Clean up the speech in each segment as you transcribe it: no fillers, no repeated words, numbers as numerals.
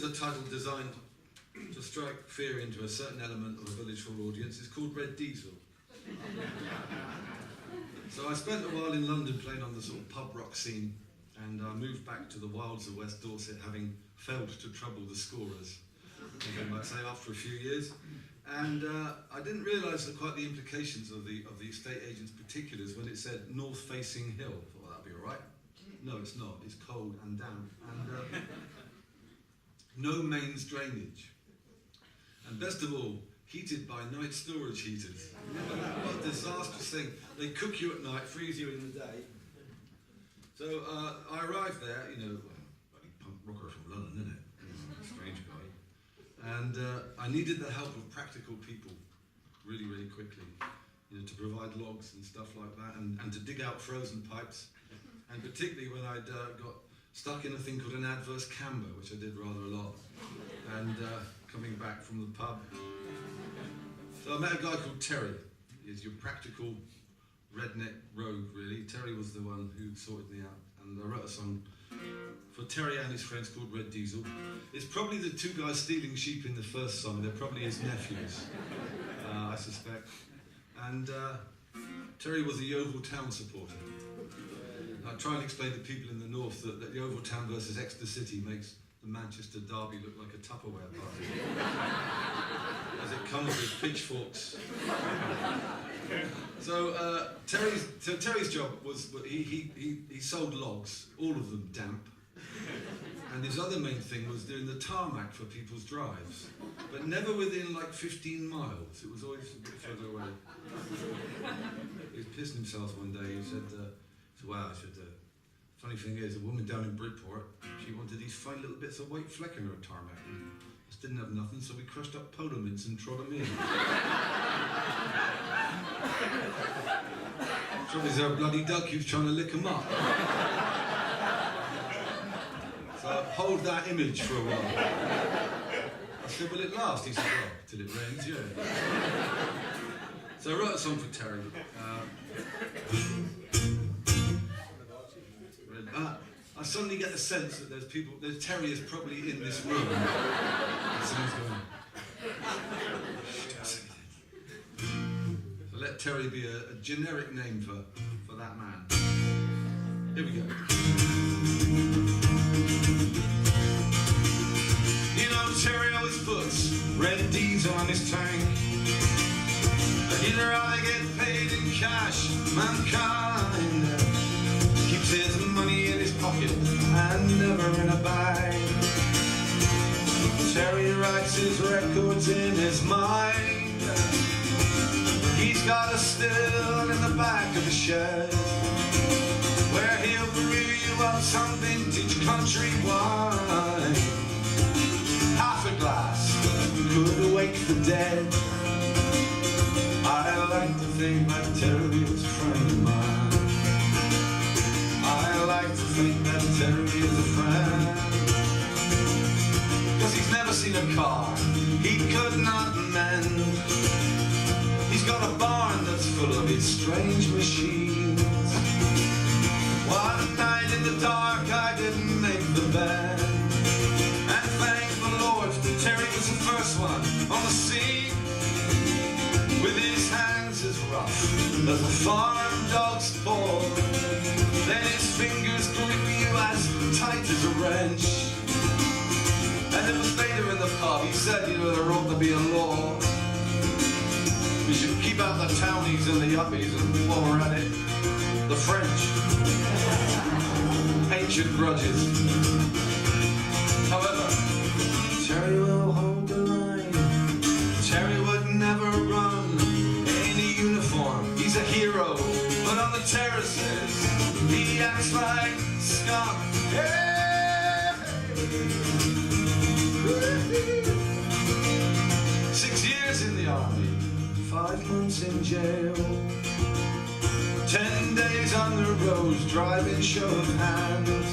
a title designed to strike fear into a certain element of a village hall audience. It's called Red Diesel. So I spent a while in London playing on the sort of pub rock scene, and I moved back to the wilds of West Dorset, having failed to trouble the scorers, I might say, after a few years. And I didn't realise quite the implications of the estate agent's particulars when it said north-facing hill. I thought, well, that'd be all right. No, it's not. It's cold and damp, and no mains drainage. And best of all, heated by night storage heaters. What a disastrous thing. They cook you at night, freeze you in the day. So I arrived there, you know, bloody punk rocker from London, isn't it? Strange guy. And I needed the help of practical people really, really quickly, you know, to provide logs and stuff like that, and to dig out frozen pipes. And particularly when I'd got stuck in a thing called an adverse camber, which I did rather a lot, and coming back from the pub. So I met a guy called Terry. He's your practical redneck rogue, really. Terry was the one who sorted me out, and I wrote a song for Terry and his friends called Red Diesel. It's probably the two guys stealing sheep in the first song. They're probably his nephews, I suspect. And Terry was a Yeovil Town supporter. I try and explain to people in the north that Yeovil Town versus Exeter City makes the Manchester derby look like a Tupperware party, as it comes with pitchforks. So Terry's job was he sold logs, all of them damp, and his other main thing was doing the tarmac for people's drives, but never within like 15 miles. It was always a bit further away. He was pissing himself one day. He said, "Wow," I said, funny thing is, a woman down in Bridport, she wanted these fine little bits of white fleck in her tarmac. And just didn't have nothing, so we crushed up polo mints and trod them in. Trouble is, our bloody duck keeps trying to lick them up. So hold that image for a while. I said, will it last? He said, well, till it rains, yeah. So I wrote a song for Terry. I suddenly get the sense that there's terriers probably in this room. Someone's going, so let Terry be a generic name for that man. Here we go. You know, Terry always puts red diesel on his tank. He'd rather get paid in cash, mankind. Keeps his money in his pocket and never in a bag. Terry writes his records in his mind. He's got a still in the back of the shed, where he'll brew you up some vintage country wine. Half a glass could awake the dead. I like to think that Terry is a friend of mine. I like to think that Terry is a friend, 'cause he's never seen a car he could not mend. He's got a barn that's full of his strange machines. One night in the dark I didn't make the bed, and thank the Lord Terry was the first one on the scene, with his hands as rough as a farm dog's paw. Then his fingers grip you as tight as a wrench. And it was later in the pub he said, you know, there ought to be a law. We should keep out the townies and the uppies, and while we're at it, the French. Ancient grudges. However, Terry will hold the line. Terry would never run in a uniform. He's a hero, but on the terraces he acts like scum. Hey! 6 years in the army, 5 months in jail, 10 days on the roads driving show of hands.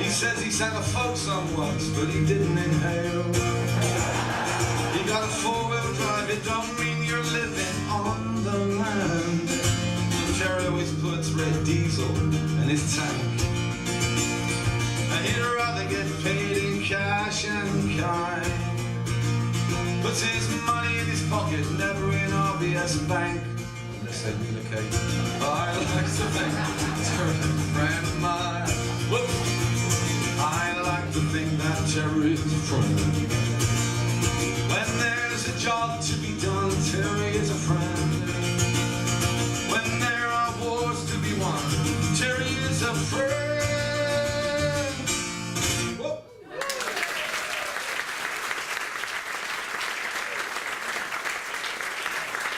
He says he sang a folk song once, but he didn't inhale. He got a 4-wheel drive, it don't mean you're living on the land. Terry always puts red diesel in his tank, and he'd rather get paid in cash and kind. Puts his money in his pocket, never in RBS Bank, unless they relocate. I like to think Terry's a friend of mine. Whoop. I like to think that Terry is a friend. When there's a job to be done, Terry is a friend.